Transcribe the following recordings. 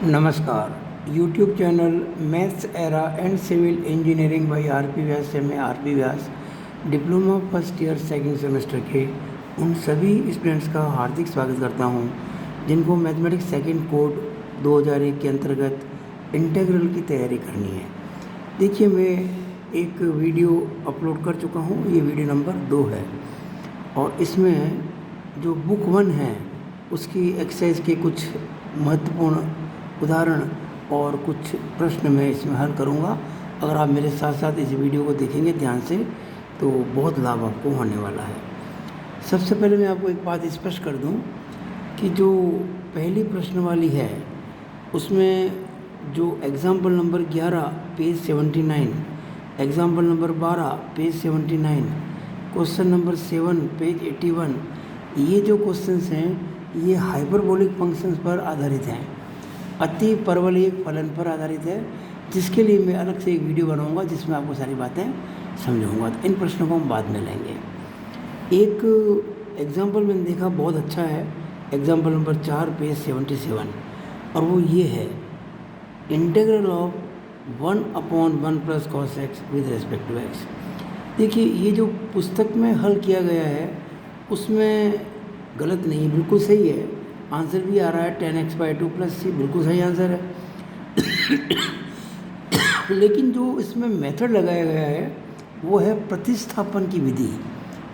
नमस्कार। YouTube channel maths era and civil engineering by R P. Vyas से मैं R P. Vyas diploma first year second semester के उन सभी स्टूडेंट्स का हार्दिक स्वागत करता हूं जिनको मैथमेटिक्स सेकंड कोड 2001 के अंतर्गत इंटीग्रल की तैयारी करनी है। देखिए, मैं एक वीडियो अपलोड कर चुका हूं, ये वीडियो नंबर 2 है और इसमें जो बुक 1 है उसकी एक्सरसाइज के कुछ महत्वपूर्ण उदाहरण और कुछ प्रश्न मैं इसमें हल करूँगा। अगर आप मेरे साथ साथ इस वीडियो को देखेंगे ध्यान से तो बहुत लाभ आपको होने वाला है। सबसे पहले मैं आपको एक बात स्पष्ट कर दूं कि जो पहली प्रश्न वाली है उसमें जो example number 11 page 79, example number 12 page 79, question number 7 page 81, ये जो क्वेश्चंस हैं ये हाइपरबोलिक फंक्शंस पर आधारित हैं, अति परवलयिक फलन पर आधारित है, जिसके लिए मैं अलग से एक वीडियो बनाऊंगा जिसमें आपको सारी बातें समझाऊंगा। तो इन प्रश्नों को हम बाद में लेंगे। एक एग्जाम्पल मैंने देखा बहुत अच्छा है, एग्जाम्पल नंबर 4 पेज 77, और वो ये है integral of 1/1 plus cos X with respect to X. देखिए, ये जो पुस्तक में हल किया गया है उसमें गलत नहीं, बिल्कुल सही है। आंसर भी आ रहा है 10x/2 + c, बिल्कुल सही आंसर है। लेकिन जो इसमें मेथड लगाया गया है वो है प्रतिस्थापन की विधि,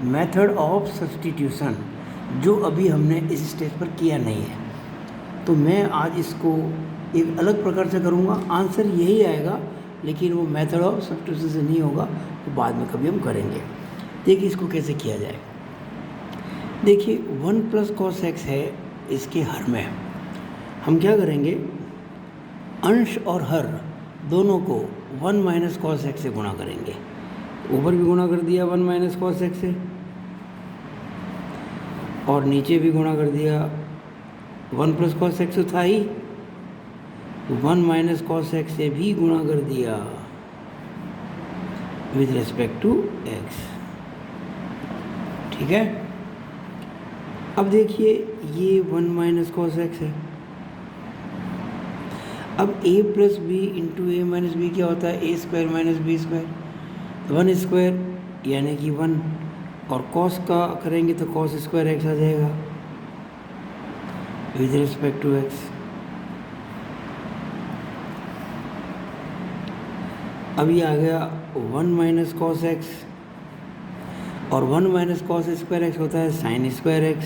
मेथड ऑफ सब्स्टिट्यूशन, जो अभी हमने इस स्टेज पर किया नहीं है। तो मैं आज इसको एक अलग प्रकार से करूँगा। आंसर यही आएगा लेकिन वो मेथड ऑफ सब्स्टिट्यूशन से नहीं होगा, वो बाद में कभी हम करेंगे। देखिए इसको कैसे किया जाए। देखिए 1 + cos x है, इसके हर में हम क्या करेंगे, अंश और हर दोनों को 1 - cos x से गुणा करेंगे। ऊपर भी गुणा कर दिया 1 - cos x से और नीचे भी गुणा कर दिया 1 + cos x तो था ही, 1 - cos x से भी गुणा कर दिया विद रिस्पेक्ट टू x। ठीक है। अब देखिए ये 1 - cos x है। अब a + b × a - b क्या होता है, a² - b², 1² यानी कि 1, और cos का करेंगे तो cos² x आ जाएगा विद रिस्पेक्ट टू x। अब ये आ गया 1 - cos x, और 1 - cos² x होता है sin² x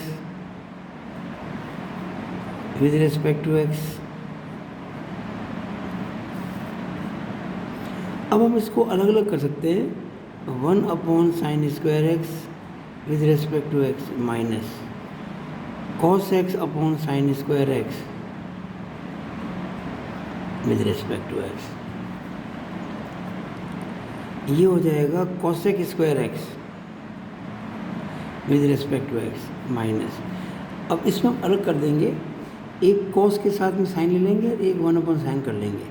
with respect to x। अब हम इसको अलग अलग कर सकते हैं, 1/sin² x with respect to x minus cos x/sin² x with respect to x। ये हो जाएगा cosec² x with respect to x minus, अब इसमें हम अलग कर देंगे, एक cos के साथ में साइन ले लेंगे और एक 1/sin कर लेंगे।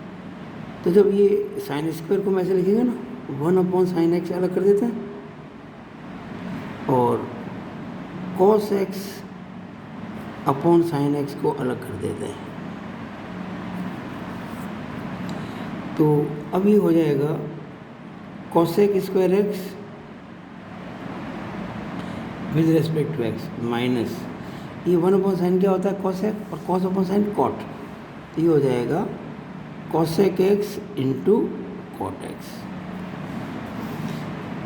तो जब ये sin² को हम ऐसे लिखेंगे ना, 1/sin x अलग कर देते हैं और cos x/sin x को अलग कर देते हैं। तो अब ये हो जाएगा cosec² x with respect to x minus, ये 1/sin क्या होता है, cosec, और cos/sin cot, तो ये हो जाएगा cosec x × cot x।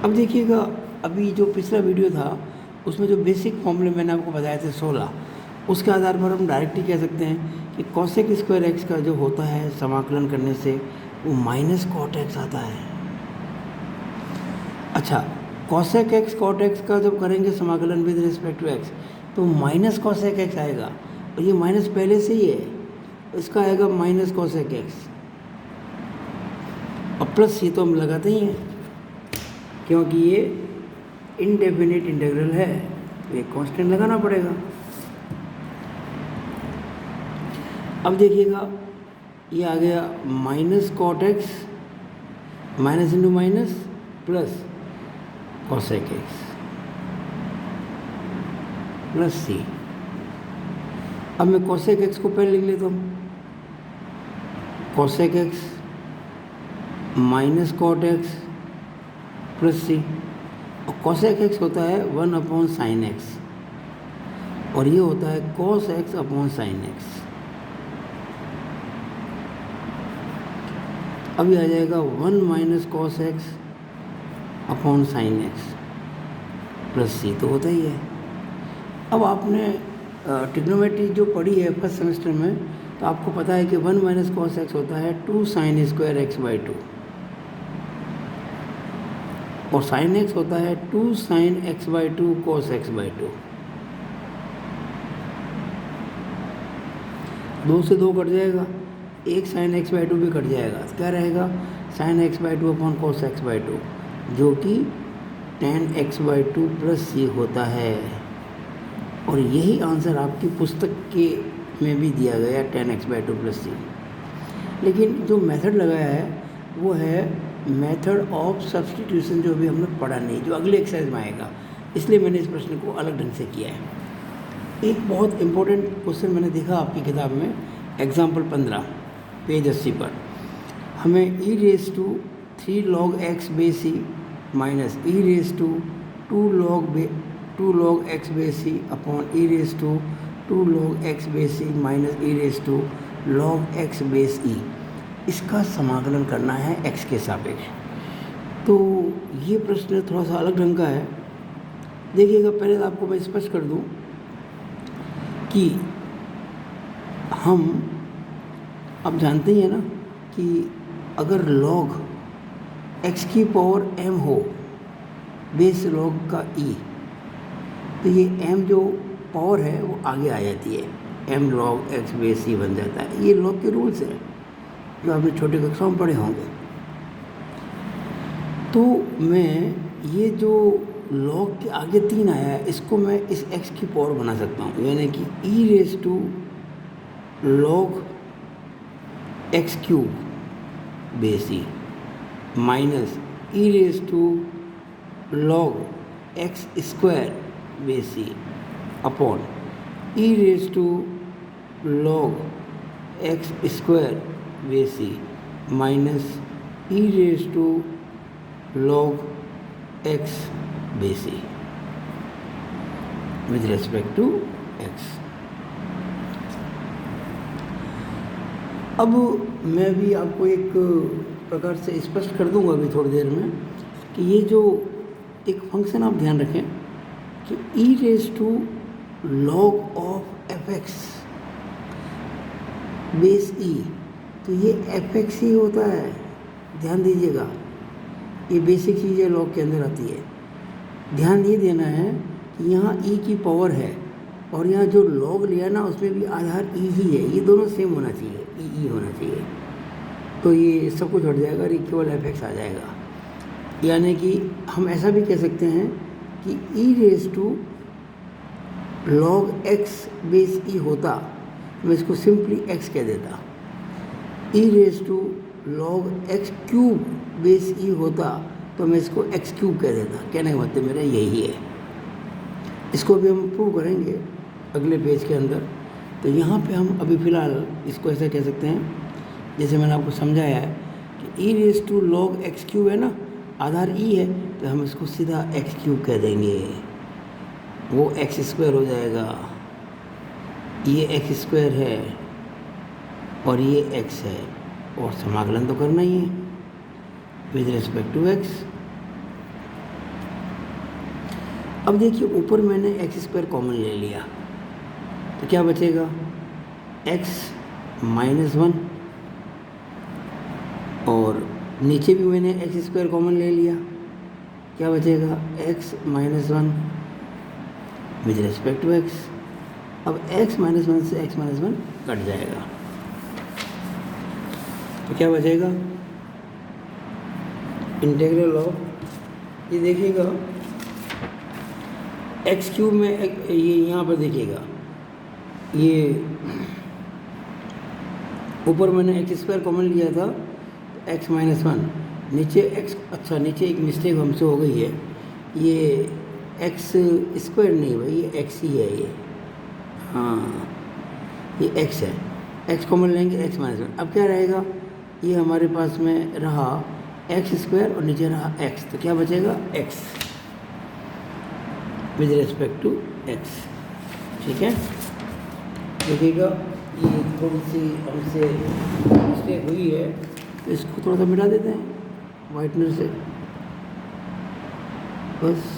अब देखिएगा, अभी जो पिछला वीडियो था उसमें जो बेसिक फॉर्मूले मैंने आपको बताए थे 16, उसके आधार पर हम डायरेक्ट ही कह सकते हैं कि cosec² x का जो होता है समाकलन करने से वो -cot x आता है। अच्छा, cosec x cot x का जब करेंगे समाकलन विद रिस्पेक्ट टू x तो -cosec x आएगा, और ये माइनस पहले से ही है, इसका आएगा -cosec x, और प्लस ये तो हम लगाते ही हैं क्योंकि ये इनडेफिनिट इंटीग्रल है, तो एक कांस्टेंट लगाना पड़ेगा। अब देखिएगा ये आ गया -cot x, minus into minus plus cosec x plus c। अब मैं cosec x को पहले लिख लेता हूँ, cosec x minus cot x plus C, और कोसेक एक्स होता है 1/sin एक्स और ये होता है cos x/sin एक्स। अभी आ जाएगा 1 - cos x/sin एक्स प्लस सी, तो होता ही है। अब आपने ट्रिग्नोमेट्री जो पढ़ी है फर्स्ट सेमेस्टर में, तो आपको पता है कि 1 - cos x होता है 2sin² x/2 और sin x होता है 2sin x/2 cos x/2। 2 से 2 कट जाएगा, एक sin x/2 भी कट जाएगा, तो क्या रहेगा sin x/2/cos x/2 जो कि tan x/2 प्लस सी होता है। और यही आंसर आपकी पुस्तक के में भी दिया गया, tan x/2 प्लस सी। लेकिन जो मेथड लगाया है वो है मेथड ऑफ सब्स्टिट्यूशन, जो अभी हमने पढ़ा नहीं, जो अगले एक्सरसाइज में आएगा, इसलिए मैंने इस प्रश्न को अलग ढंग से किया है। एक बहुत इम्पोर्टेंट क्वेश्चन मैंने देखा आपकी किताब में, एग्जाम्पल 15 पेज 80 पर, हमें e3 log x base C minus e2 log x base C upon e2 log x base C minus e2 log x base e, इसका समाकलन करना है x के सापेक्ष। तो ये प्रश्न थोड़ा सा अलग ढंग का है। देखिएगा, पहले तो आपको मैं स्पष्ट कर दूं कि हम अब जानते ही हैं ना कि अगर log x की पावर m हो बेस log का e, तो ये m जो पावर है वो आगे आ जाती है, m log x base e बन जाता है। ये log के रूल्स हैं जो आपने छोटे कक्षाओं में पढ़े होंगे। तो मैं ये जो log के आगे 3 आया है, इसको मैं इस x की पावर बना सकता हूँ, यानी कि e2 log x³ base E minus e2 log x² base E upon e2 log x² base E minus e2 log x base E with respect to x। अब मैं भी आपको एक प्रकार से स्पष्ट कर दूंगा अभी थोड़ी देर में कि ये जो एक फंक्शन आप ध्यान रखें कि e2 log of fx base e, तो ये fx ही होता है, ध्यान दीजिएगा, ये बेसिक चीज़ें log के अंदर आती है। ध्यान ये देना है कि यहाँ e की पावर है और यहाँ जो log लिया ना उसमें भी आधार e ही है, ये दोनों सेम होना चाहिए, e होना चाहिए, तो ये सब कुछ हट जाएगा और केवल fx आ जाएगा। यानी कि हम ऐसा भी कह सकते हैं कि e2 log x base e होता, मैं इसको सिंपली x कह देता, e2 log x³ base e होता तो मैं इसको x³ कह देता। कहने का मतलब मेरा यही है। इसको भी हम प्रूव करेंगे अगले पेज के अंदर। तो यहाँ पे हम अभी फ़िलहाल इसको ऐसा कह सकते हैं, जैसे मैंने आपको समझाया है कि e2 log x³ है ना, आधार e है, तो हम इसको सीधा x³ कह देंगे, वो x² हो जाएगा, ये x² है और ये x है, और समाकलन तो करना ही है विद रिस्पेक्ट टू x। अब देखिए, ऊपर मैंने x² कॉमन ले लिया तो क्या बचेगा, x - 1, और नीचे भी मैंने x² कॉमन ले लिया, क्या बचेगा, x - 1 with respect to x। अब x - 1 से x - 1 कट जाएगा तो क्या बचेगा, इंटीग्रल ऑफ, ये देखिएगा x³ में ये यहाँ पर देखिएगा, ये ऊपर मैंने x² कॉमन लिया था x - 1, नीचे x, अच्छा नीचे एक मिस्टेक हमसे हो गई है, ये x² नहीं भाई, ये x ही है, ये हाँ ये x है, x कॉमन लेंगे x - 1। अब क्या रहेगा, ये हमारे पास में रहा एक्स स्क्वायर और नीचे रहा एक्स, तो क्या बचेगा X with respect to X. ठीक है, देखिएगा ये थोड़ी सी हमसे मिस्टेक हुई है, तो इसको थोड़ा सा मिटा देते हैं वाइटनर से बस।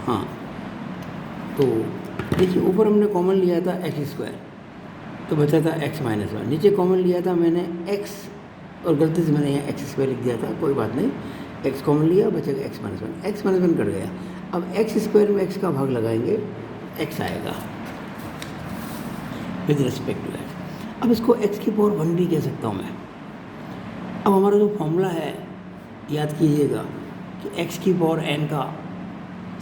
हाँ, तो देखिए ऊपर हमने कॉमन लिया था एक्स स्क्वायर, तो बचा था एक्स माइनस वन। नीचे कॉमन लिया था मैंने एक्स, और गलती से मैंने यहाँ एक्स स्क्वायर लिख दिया था, कोई बात नहीं, एक्स कॉमन लिया, बचेगा x minus one. X minus one cut गया। अब एक्स स्क्वायर में एक्स का भाग लगाएंगे, एक्स आएगा विद रिस्पेक्ट टू एक्स। अब इसको एक्स की पावर वन भी कह सकता हूँ मैं। अब हमारा जो फॉर्मूला है याद कीजिएगा कि एक्स की पावर एन का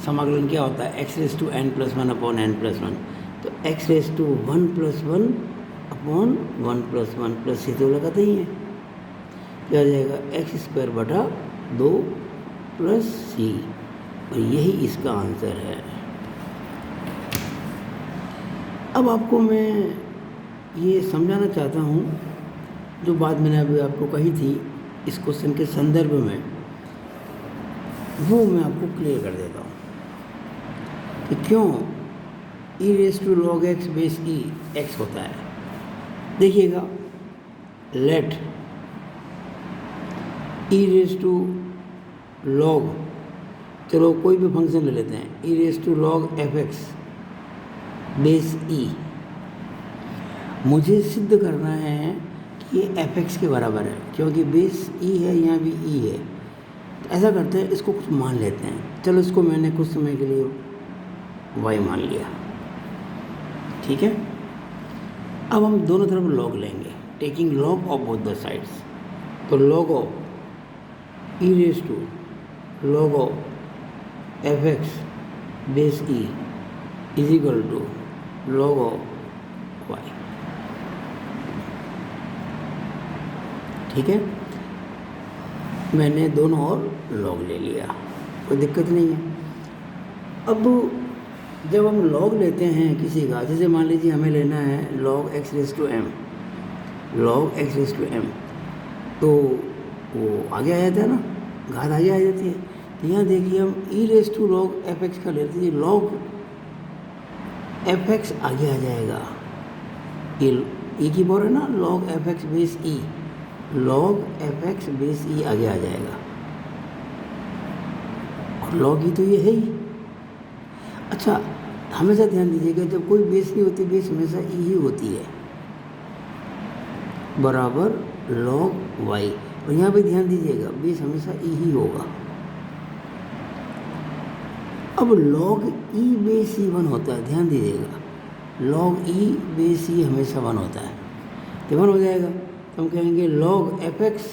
समाकलन क्या होता है, x raise to n plus one upon n plus one. तो x raise to one plus one upon one plus one plus ये तो लगाते ही हैं, क्या आ जाएगा एक्स स्क्वायर बटा दो प्लस सी, और यही इसका आंसर है। अब आपको मैं ये समझाना चाहता हूँ जो बात मैंने अभी आपको कही थी इस क्वेश्चन के संदर्भ में, वो मैं आपको क्लियर कर देता हूँ कि क्यों e raise to log x base e x होता है। देखिएगा, let e raise to log, चलो कोई भी फंक्शन ले लेते हैं, e raise to log f x base e, मुझे सिद्ध करना है कि ये एफ एक्स के बराबर है, क्योंकि बेस ई है, यहाँ भी ई है। तो ऐसा करते हैं, इसको कुछ मान लेते हैं। चलो इसको मैंने कुछ समय के लिए y मान लिया, ठीक है। अब हम दोनों तरफ लॉग लेंगे, taking log of both the sides. तो log of e raise to log of f x base e is equal to log of y, ठीक है। मैंने दोनों और लॉग ले लिया, कोई दिक्कत नहीं है। अब जब हम लॉग लेते हैं किसी का, जैसे मान लीजिए हमें लेना है log X raise to M, log X raise to M, तो वो आगे आ जाता है ना, घात आगे आ जाती है। तो यहाँ देखिए हम e raise to log f x का लेते हैं, लॉग एफ एक्स आगे आ जाएगा, ये ई की पावर है ना, लॉग एफ एक्स बेस ई, लॉग एफ एक्स बेस ई आगे आ जाएगा, और लॉग ई तो ये है ही। अच्छा, हमेशा ध्यान दीजिएगा, जब कोई बेस नहीं होती, बेस हमेशा ई ही होती है, बराबर लॉग वाई। और यहाँ पे ध्यान दीजिएगा, बेस हमेशा ई ही होगा। अब लॉग ई बेस ई वन होता है, ध्यान दीजिएगा, लॉग ई बेस ई हमेशा वन होता है, तो वन हो जाएगा। तो हम कहेंगे log f x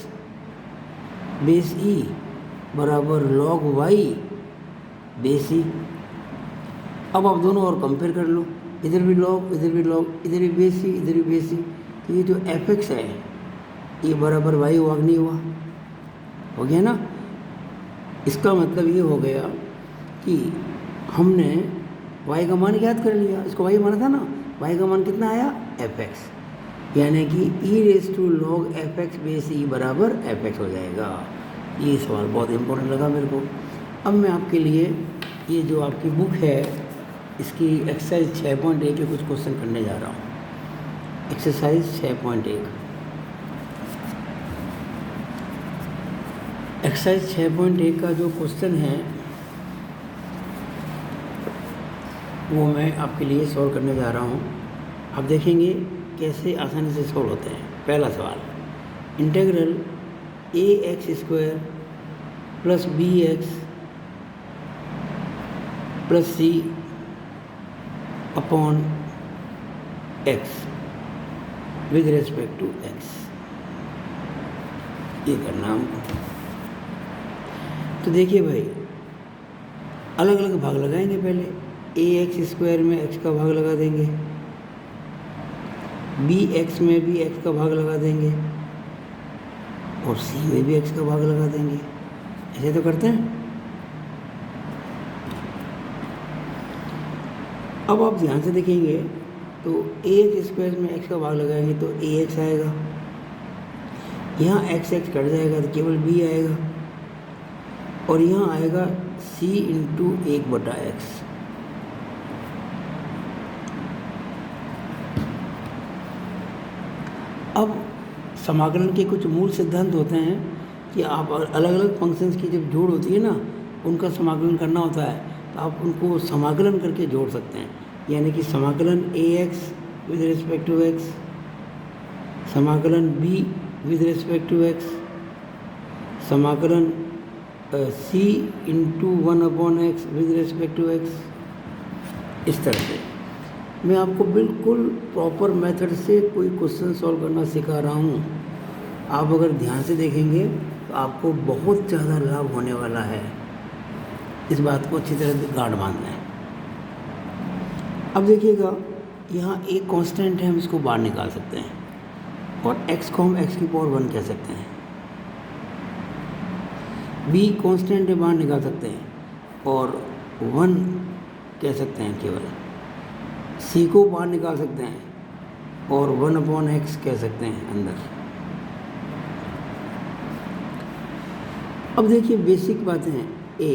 base e बराबर लॉग वाई बेस ई। अब आप दोनों और कंपेयर कर लो, इधर भी लॉग, इधर भी लॉग, इधर भी बेस ई, इधर भी बेस ई। तो ये जो एफ एक्स है ये बराबर वाई हुआ नहीं हुआ, हो गया ना। इसका मतलब ये हो गया कि हमने वाई का मान याद कर लिया, इसको वाई माना था ना, वाई का मान कितना आया एफ एक्स, यानी कि e raise to log f x base e बराबर एफ एक्स हो जाएगा। ये सवाल बहुत इंपॉर्टेंट लगा मेरे को। अब मैं आपके लिए ये जो आपकी बुक है इसकी एक्सरसाइज 6.1 के कुछ क्वेश्चन करने जा रहा हूँ। एक्सरसाइज 6.1, एक्सरसाइज 6.1 का जो क्वेश्चन है वो मैं आपके लिए सॉल्व करने जा रहा हूँ। आप देखेंगे कैसे आसानी से सॉल्व होते हैं। पहला सवाल, integral A X square plus B X plus C upon X with respect to x, ये करना हमको। तो देखिए भाई, अलग अलग भाग लगाएंगे। पहले ए एक्स स्क्वायर में एक्स का भाग लगा देंगे, बी एक्स में भी एक्स का भाग लगा देंगे, और सी में भी एक्स का भाग लगा देंगे। ऐसे तो करते हैं। अब आप ध्यान से देखेंगे तो ए एक्स स्क्वायर में एक्स का भाग लगाएंगे तो ए एक्स आएगा, यहाँ एक्स एक्स कट जाएगा तो केवल बी आएगा, और यहाँ आएगा सी इंटू 1/x। अब समाकलन के कुछ मूल सिद्धांत होते हैं कि आप अलग अलग फंक्शंस की जब जोड़ होती है ना, उनका समाकलन करना होता है, तो आप उनको समाकलन करके जोड़ सकते हैं। यानी कि समाकलन ax with respect to x, समाकलन b with respect to x, समाकलन c into 1/x with respect to x। इस तरह से मैं आपको बिल्कुल प्रॉपर मेथड से कोई क्वेश्चन सॉल्व करना सिखा रहा हूँ। आप अगर ध्यान से देखेंगे तो आपको बहुत ज़्यादा लाभ होने वाला है। इस बात को अच्छी तरह गांठ बांधना है। अब देखिएगा, यहाँ एक कांस्टेंट है, हम इसको बाहर निकाल सकते हैं, और x को हम x की पावर 1 कह सकते हैं। b कांस्टेंट है, बाहर निकाल सकते हैं, और 1 कह सकते हैं केवल। c को बाहर निकाल सकते हैं, और 1/x कह सकते हैं अंदर। अब देखिए बेसिक बातें हैं। a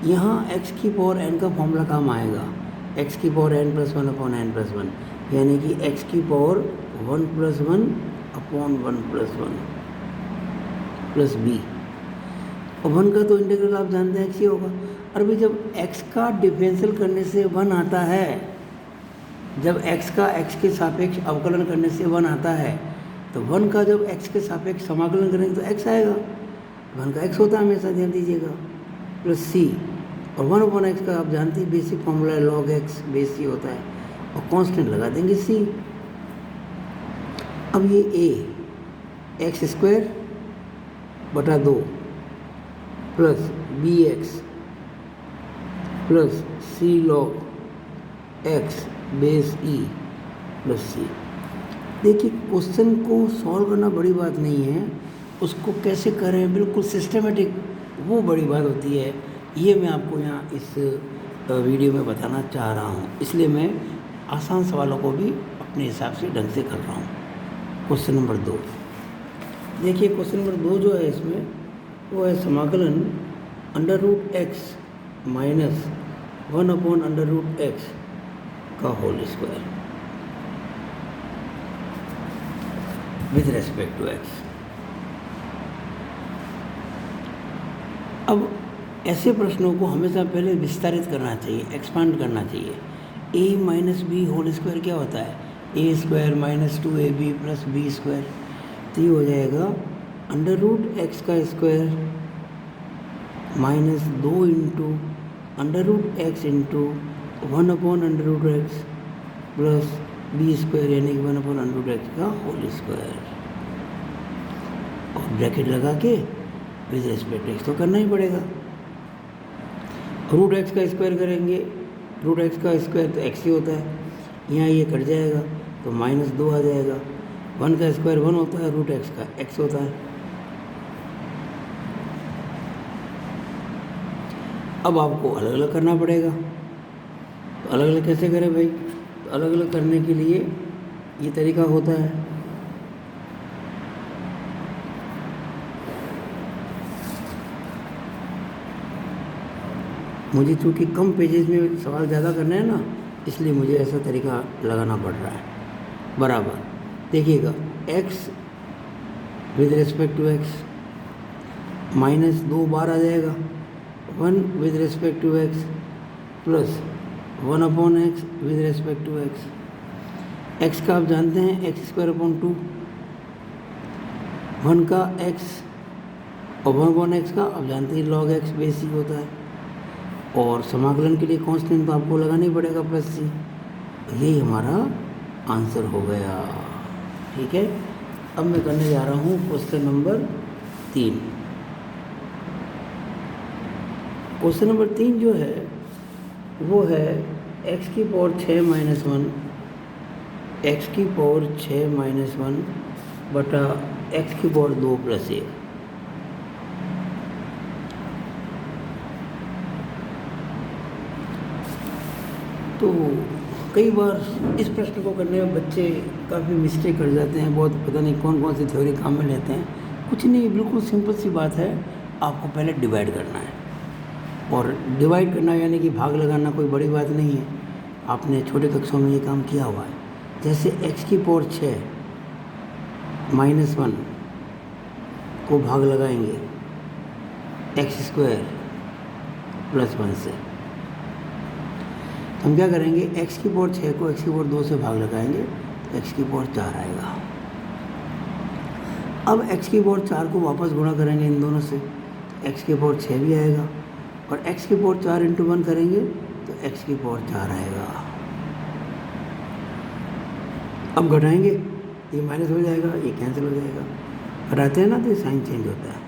यहाँ x की पावर n का फॉर्मूला काम आएगा, x की पावर n + 1/n+1, यानी कि x की पावर 1+1/1 + 1 + b। और 1 का तो इंटीग्रल आप जानते हैं x ही होगा। और भी जब x का डिफरेंशियल करने से 1 आता है, जब x का x के सापेक्ष अवकलन करने से 1 आता है, तो 1 का जब x के सापेक्ष समाकलन करेंगे तो x आएगा। 1 का x होता है हमेशा, ध्यान दीजिएगा, प्लस c। और 1/x का आप जानते हैं बेसिक फॉर्मूला है log x बेस c होता है, और कांस्टेंट लगा देंगे c। अब ये a x² बटा 2 plus bx plus c log x base e plus c। देखिए क्वेश्चन को सॉल्व करना बड़ी बात नहीं है, उसको कैसे करें बिल्कुल सिस्टमेटिक, वो बड़ी बात होती है। ये मैं आपको यहाँ इस वीडियो में बताना चाह रहा हूँ, इसलिए मैं आसान सवालों को भी अपने हिसाब से ढंग से कर रहा हूँ। क्वेश्चन नंबर 2 देखिए, क्वेश्चन नंबर 2 जो है इसमें वो है समाकलन √x माइनस 1/√x का whole square with respect to x। अब ऐसे प्रश्नों को हमेशा पहले विस्तारित करना चाहिए, एक्सपांड करना चाहिए। a minus B whole square क्या होता है? a² - 2ab + b²। तो ये हो जाएगा √x का square minus 2 into √x into 1/√x plus b², यानी कि 1/√x का होल स्क्वायर, और ब्रैकेट लगा के विद रिस्पेक्ट x तो करना ही पड़ेगा। √x का स्क्वायर करेंगे, √x का स्क्वायर तो x ही होता है, यहाँ ये कट जाएगा तो -2 आ जाएगा। 1 का स्क्वायर 1 होता है, √x का x होता है। अब आपको अलग अलग करना पड़ेगा, तो अलग अलग कैसे करें भाई? तो अलग अलग करने के लिए ये तरीका होता है। मुझे चूँकि कम पेजेस में सवाल ज़्यादा करना है ना, इसलिए मुझे ऐसा तरीका लगाना पड़ रहा है। बराबर देखिएगा, x with respect to x -2 बार आ जाएगा, 1 with respect to x plus 1/x with respect to x। x का आप जानते हैं x²/2, 1 का x और 1/x का आप जानते हैं log x बेस c होता है, और समाकलन के लिए कांस्टेंट तो आपको लगाना ही पड़ेगा प्लस c। यही हमारा आंसर हो गया। ठीक है, अब मैं करने जा रहा हूँ क्वेश्चन नंबर 3। क्वेश्चन नंबर 3 जो है वो है x की पावर 6 - 1, x की पावर 6 - 1 बटा x की पावर 2 + 1। तो कई बार इस प्रश्न को करने में बच्चे काफ़ी मिस्टेक कर जाते हैं, बहुत पता नहीं कौन कौन सी थ्योरी काम में लेते हैं। कुछ नहीं, बिल्कुल सिंपल सी बात है। आपको पहले डिवाइड करना है, और डिवाइड करना यानी कि भाग लगाना कोई बड़ी बात नहीं है। आपने छोटे कक्षों में ये काम किया हुआ है। जैसे x की पावर 6 -1 को भाग लगाएंगे x² + 1 से, हम क्या करेंगे, x की पावर 6 को x की पावर 2 से भाग लगाएंगे तो x की पावर 4 आएगा। अब x की पावर 4 को वापस गुणा करेंगे इन दोनों से, तो x की पावर 6 भी आएगा, और x की पावर 4 × 1 करेंगे तो x की पावर 4 आएगा। अब घटाएंगे, ये माइनस हो जाएगा, ये कैंसिल हो जाएगा। घटाते हैं ना तो ये साइन चेंज होता है।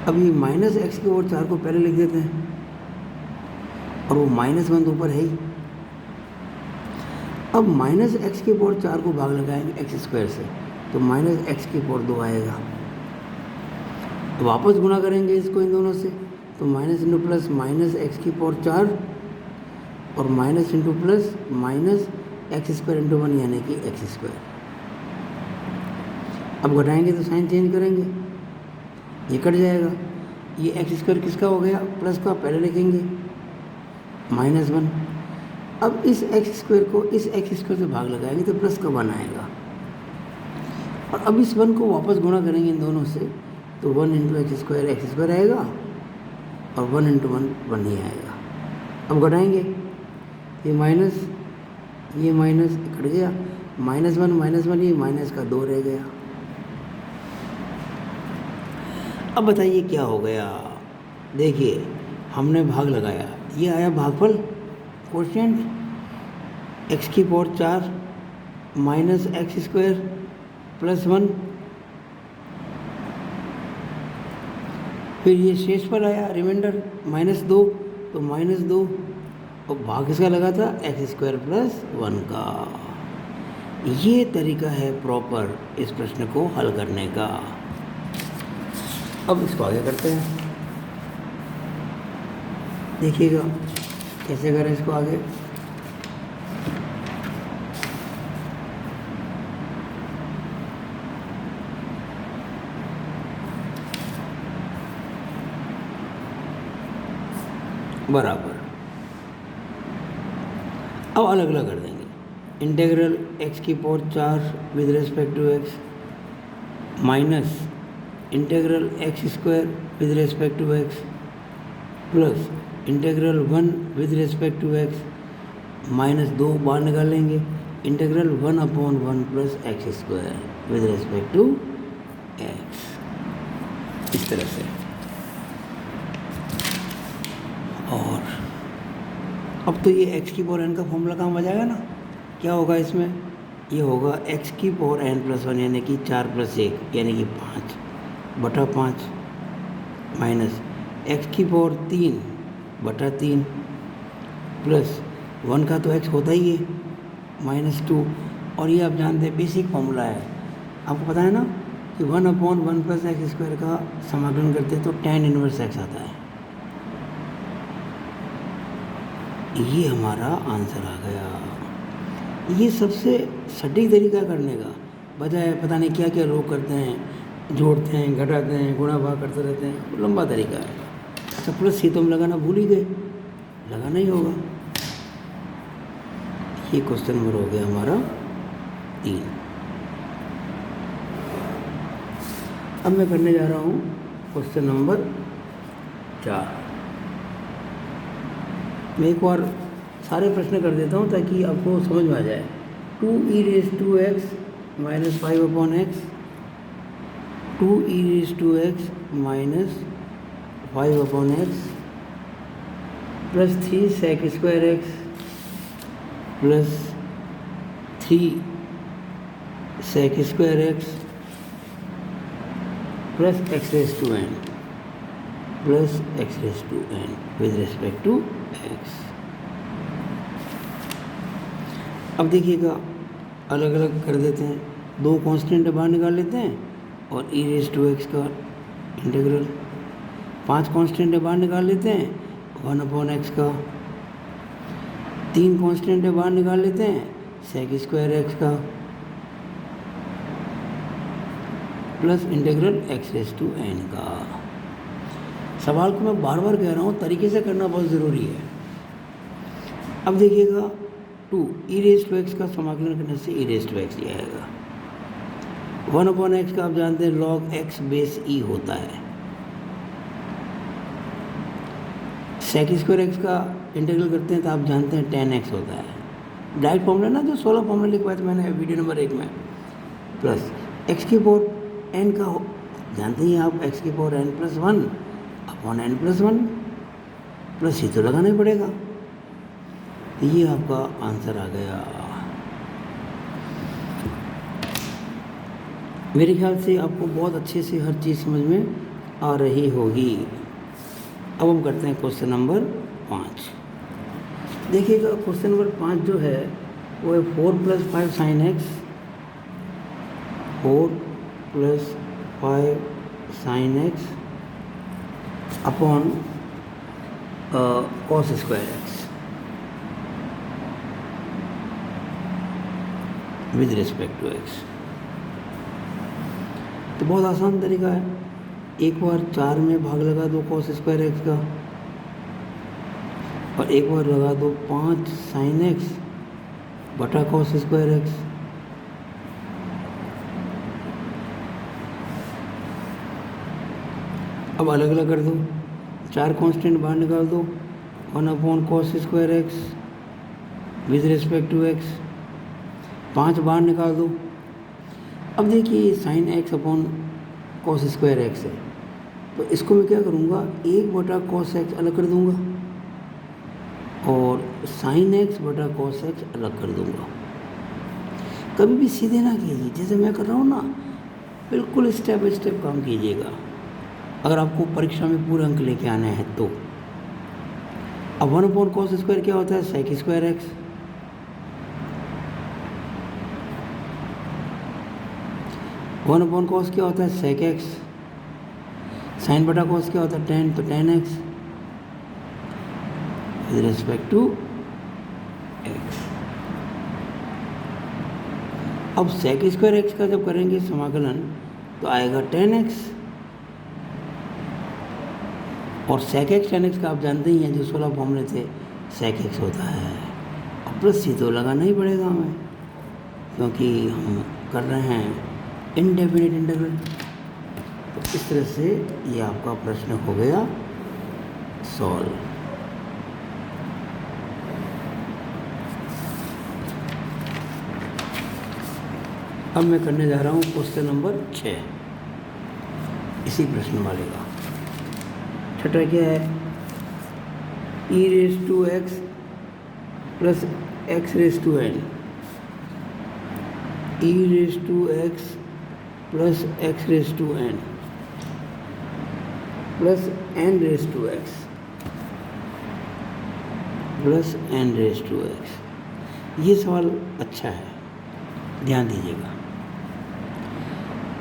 अब ये -x की पावर 4 को पहले लिख देते हैं, और वो -1 तो ऊपर है ही। अब -x की पावर 4 को भाग लगाएंगे x² से, तो -x की पावर 2 आएगा। वापस गुणा करेंगे इसको इन दोनों से, तो माइनस इंटू प्लस -x की पावर 4 और माइनस इंटू प्लस -x² × 1 यानी कि x²। अब घटाएंगे तो साइन चेंज करेंगे, ये कट जाएगा। ये x² किसका हो गया, प्लस का, पहले लिखेंगे -1। अब इस x² को इस x² से भाग लगाएंगे तो प्लस का 1 आएगा, और अब इस 1 को वापस गुणा करेंगे इन दोनों से, तो 1 × x² आएगा, और 1 × 1 ही आएगा। अब घटाएंगे, ये माइनस कट गया, -1 ये माइनस का 2 रह गया। अब बताइए क्या हो गया। देखिए, हमने भाग लगाया, ये आया भागफल, कोशेंट, x की पावर 4 -x² + 1, फिर ये शेष पर आया रिमाइंडर -2, तो -2, और भाग किसका लगा था, x² + 1 का। ये तरीका है प्रॉपर इस प्रश्न को हल करने का। अब इसको आगे करते हैं, देखिएगा कैसे करें इसको आगे। बराबर, अब अलग अलग कर देंगे। इंटीग्रल x की power 4 with respect to x minus integral x² with respect to x plus integral 1 with respect to x -2 बाहर निकालेंगे, integral 1/1 + x² with respect to x, इस तरह से। और अब तो ये x की पावर n का फॉर्मूला काम आ जाएगा ना। क्या होगा इसमें, ये होगा x की पावर n + 1 यानी कि 4 + 1 यानी कि 5/5 माइनस x की पावर 3/3 प्लस 1 का तो x होता ही है -2, और ये आप जानते हैं बेसिक फॉर्मूला है, आपको पता है ना कि 1/1 + x² का समाकलन करते हैं तो tan 1x आता है। ये हमारा आंसर आ गया। ये सबसे सटीक तरीका करने का, बजाय पता नहीं क्या क्या लोग करते हैं, जोड़ते हैं, घटाते हैं, गुणा भाग करते रहते हैं, लंबा तरीका है। अच्छा, प्लस ही तो हम लगाना भूल ही गए, लगाना ही होगा। ये क्वेश्चन नंबर हो गया हमारा 3। अब मैं करने जा रहा हूँ क्वेश्चन नंबर 4। मैं एक बार सारे प्रश्न कर देता हूँ ताकि आपको समझ में आ जाए। 2e⁻x - 5/x 2e⁻x - 5/x plus 3 sec² plus 3 sec² plus x⁻n plus x⁻n with respect to x। अब देखिएगा, अलग अलग कर देते हैं, 2 कांस्टेंट बाहर निकाल लेते हैं और e⁻x का इंटीग्रल, 5 कांस्टेंट बाहर निकाल लेते हैं 1/x का, 3 कांस्टेंट बाहर निकाल लेते हैं sec² x का, plus integral X raise to N का। सवाल को मैं बार बार कह रहा हूँ, तरीके से करना बहुत ज़रूरी है। अब देखिएगा 2 ई रेस टू एक्स का समाकलन करने से ई रेस टू एक्स ही आएगा। 1/x का आप जानते हैं log x बेस ई होता है। sec स्क्वायर एक्स का इंटीग्रल करते हैं तो आप जानते हैं tan x होता है। डायरेक्ट फॉर्मूला ना, जो 16 फॉर्मूला लिखवाए थे मैंने वीडियो नंबर 1 में, प्लस x की पावर n का जानते ही आप x की power n plus 1 upon n plus 1 plus ही तो लगाना ही पड़ेगा। ये आपका आंसर आ गया। मेरे ख्याल से आपको बहुत अच्छे से हर चीज़ समझ में आ रही होगी। अब हम करते हैं क्वेश्चन नंबर 5। देखिएगा क्वेश्चन नंबर 5 जो है वो है 4 + 5 sin x, 4 + 5 sin x upon cos square x with respect to x. तो बहुत आसान तरीका है, एक बार 4 में भाग लगा दो cos स्क्वायर एक्स का और एक बार लगा दो 5 sin x बटा cos स्क्वायर एक्स। अब अलग अलग कर दो, 4 कांस्टेंट बाहर निकाल दो, 1/cos square x with respect to x, 5 बाहर निकाल दो। अब देखिए sin x upon cos square x है, तो इसको मैं क्या करूँगा 1/cos x अलग कर दूँगा और sin x बटा cos x अलग कर दूँगा। कभी भी सीधे ना कीजिए, जैसे मैं कर रहा हूँ ना, बिल्कुल स्टेप बाय स्टेप काम कीजिएगा अगर आपको परीक्षा में पूरे अंक लेके आने हैं तो। अब 1/cos स्क्वायर क्या होता है sec स्क्वायर एक्स, 1/cos क्या होता है sec x, sin बटा cos क्या होता है tan, तो tan x with respect to x। अब sec स्क्वायर एक्स का जब करेंगे समाकलन तो आएगा tan x और sec x tan x का आप जानते ही हैं जो 16 फॉर्मूले थे sec x होता है। अब प्लस सी तो लगाना ही पड़ेगा हमें क्योंकि हम कर रहे हैं इनडेफिनिट इंटीग्रल। तो इस तरह से ये आपका प्रश्न हो गया सॉल्व। अब मैं करने जा रहा हूँ क्वेश्चन नंबर 6, इसी प्रश्न वाले का। छठा क्या है e raise to x plus x raise to n, e raise to x plus x raise to n plus n raise to x plus n raise to x. ये सवाल अच्छा है, ध्यान दीजिएगा।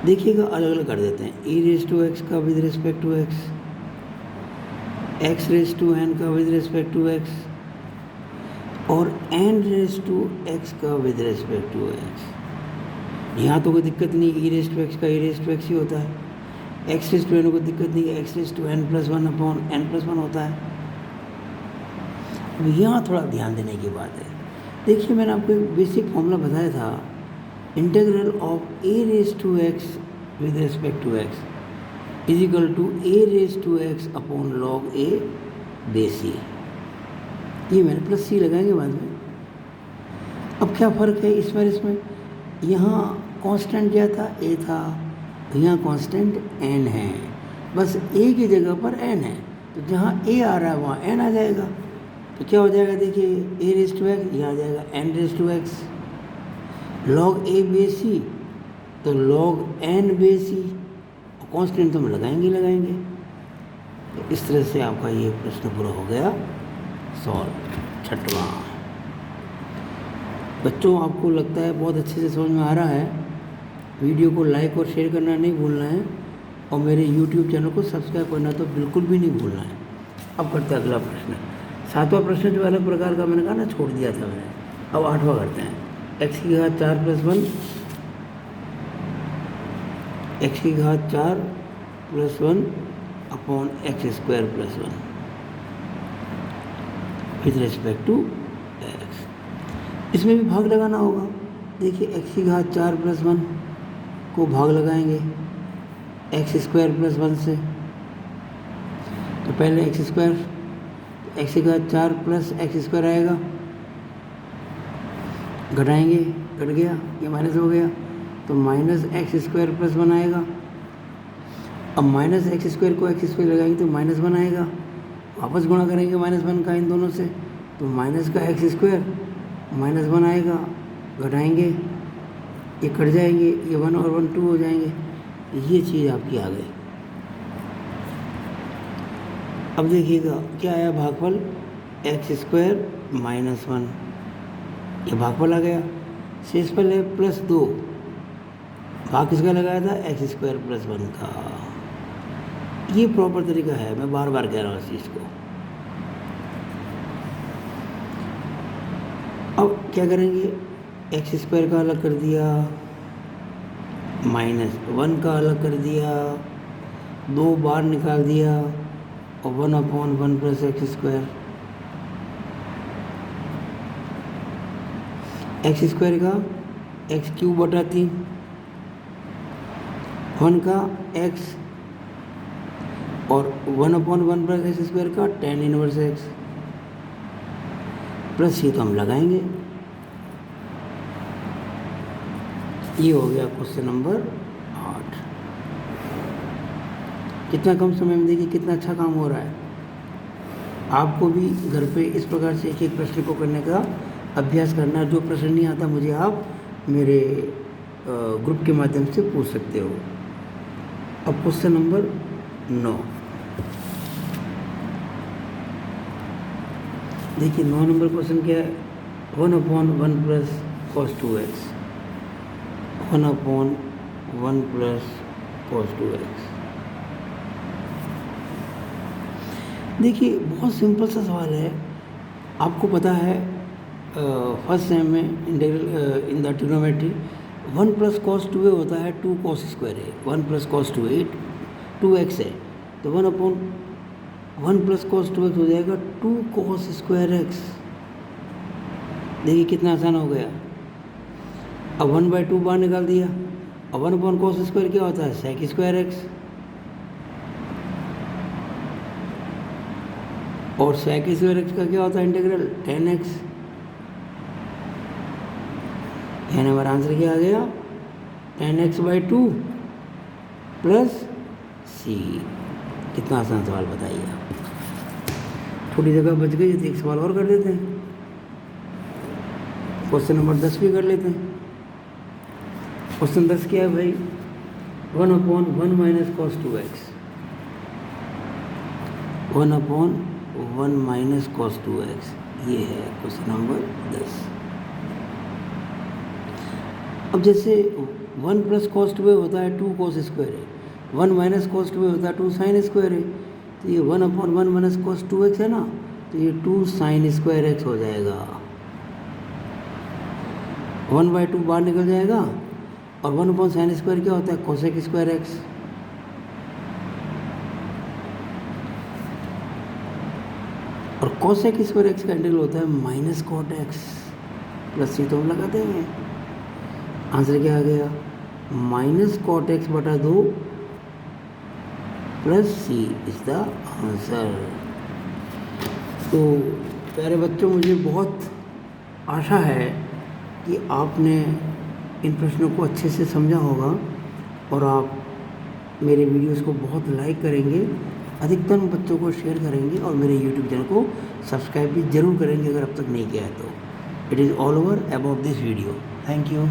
देखिएगा अलग अलग कर देते हैं, e रेस टू एक्स का with respect to x, x raise to N का विद रिस्पेक्ट टू एक्स और एन रेस टू एक्स का विद रिस्पेक्ट टू एक्स। यहाँ तो कोई दिक्कत नहीं, ई रेस टू एक्स का ई रेस टू एक्स ही होता है, एक्स रेस टू एन को दिक्कत नहीं, x raise to n plus 1 upon n plus 1 होता है। अब यहाँ थोड़ा ध्यान देने की बात है। देखिए मैंने आपको एक बेसिक फॉर्मूला बताया था, integral of a raise to x with respect to x is equal to a raise to x upon log a base c. ये मैंने प्लस सी लगाएंगे बाद में। अब क्या फ़र्क है इसमें इसमें, यहाँ कांस्टेंट क्या था a था, यहाँ कांस्टेंट n है, बस a की जगह पर n है, तो जहाँ a आ रहा है वहाँ n आ जाएगा। तो क्या हो जाएगा देखिए a रेस टू एक्स, यहाँ आ जाएगा n raise to x, log a base c तो log n base c, constant तो हम लगाएंगे। तो इस तरह से आपका ये प्रश्न पूरा हो गया सॉल्व। छठवां, बच्चों आपको लगता है बहुत अच्छे से समझ में आ रहा है, वीडियो को लाइक और शेयर करना नहीं भूलना है और मेरे YouTube चैनल को सब्सक्राइब करना तो बिल्कुल भी नहीं भूलना है। अब करते हैं अगला प्रश्न। 7वां प्रश्न जो अलग प्रकार का मैंने कहा ना, छोड़ दिया था मैंने। अब 8वां करते हैं, x की घात 4 + 1 एक्स की घात 4 plus 1 upon x square plus 1 with respect to x. इसमें भी भाग लगाना होगा। देखिए एक्स की घात 4 प्लस 1 को भाग लगाएंगे एक्स स्क्वायर प्लस 1 से, तो पहले एक्स स्क्वायर, एक्स की घात 4 प्लस एक्स स्क्वायर आएगा, घटाएंगे, घट गया, ये माइनस हो गया, तो माइनस एक्स स्क्वायर प्लस 1 आएगा। अब माइनस एक्स स्क्वायर को एक्स स्क्वायर लगाएंगे तो माइनस 1 आएगा, वापस गुणा करेंगे माइनस 1 का इन दोनों से, तो माइनस का एक्स स्क्वायर माइनस 1 आएगा, घटाएंगे, ये कट जाएंगे, ये 1 और 1 2 हो जाएंगे, ये चीज़ आपकी आ गई। अब देखिएगा क्या आया भागफल, एक्स स्क्वायर माइनस 1, ये भागफल आ गया। शेषफल है प्लस 2, भाग किसका लगाया था, एक्स स्क्वायर प्लस 1 का। ये प्रॉपर तरीका है, मैं बार बार कह रहा हूँ इस चीज़ को। अब क्या करेंगे, एक्स स्क्वायर का अलग कर दिया, माइनस 1 का अलग कर दिया, 2 बार निकाल दिया, और 1 upon 1 plus x square. X square का एक्स क्यूब बटा 3, 1 का एक्स और 1 अपॉन 1 प्लस एक्स स्क्वायर का tan इनवर्स एक्स, प्लस ये तो हम लगाएंगे। ये हो गया क्वेश्चन नंबर 8। कितना कम समय में, देखिए कितना अच्छा काम हो रहा है। आपको भी घर पे इस प्रकार से एक एक प्रश्न को करने का अभ्यास करना। जो प्रश्न नहीं आता मुझे आप मेरे ग्रुप के माध्यम से पूछ सकते हो। अब क्वेश्चन नंबर 9, देखिए 9 नंबर क्वेश्चन क्या है, 1 upon 1 plus cos 2x, 1 upon 1 plus cos 2x। देखिए बहुत सिंपल सा सवाल है। आपको पता है फर्स्ट सेम में integral in the trigonometry 1 plus cos 2a होता है 2 कॉस स्क्वायर है, 1 प्लस कॉस 2a 2x है, तो 1 अपॉन 1 प्लस कॉस 2x हो जाएगा 2 कॉस स्क्वायर x। देखिए कितना आसान हो गया। अब 1/2 बाहर निकाल दिया, अब 1 अपॉन कॉस स्क्वायर क्या होता है, सेक स्क्वायर x, और सेक स्क्वायर एक्स का क्या होता है इंटीग्रल, tan x। यानी हमारा आंसर क्या आ गया, tan x/2 प्लस c। कितना आसान सवाल बताइए आप। थोड़ी जगह बच गई तो एक सवाल और कर लेते हैं, क्वेश्चन नंबर 10 भी कर लेते हैं। क्वेश्चन 10 क्या है भाई, 1 upon 1 minus cos 2x, 1 upon 1 minus cos 2x, ये है क्वेश्चन नंबर 10। अब जैसे 1 प्लस कॉस 2a होता है 2 कॉस स्क्वायर है, 1 माइनस कॉस 2a होता है 2 साइन स्क्वायर है, तो ये 1 अपॉन 1 माइनस कॉस 2x है ना, तो ये 2 साइन स्क्वायर x हो जाएगा। 1/2 बाहर निकल जाएगा, और 1 अपॉन साइन स्क्वायर क्या होता है, कोसेक स्क्वायर x। और कोसेक स्क्वायर x का इंटीग्रल होता है minus cot x plus c, तो हम लगाते हैं। आंसर क्या आ गया, माइनस कॉट x बटा 2 plus c is the answer. तो प्यारे बच्चों, मुझे बहुत आशा है कि आपने इन प्रश्नों को अच्छे से समझा होगा, और आप मेरे वीडियोस को बहुत लाइक करेंगे, अधिकतम बच्चों को शेयर करेंगे, और मेरे यूट्यूब चैनल को सब्सक्राइब भी ज़रूर करेंगे अगर अब तक नहीं किया है तो। It is all over about this video. Thank you.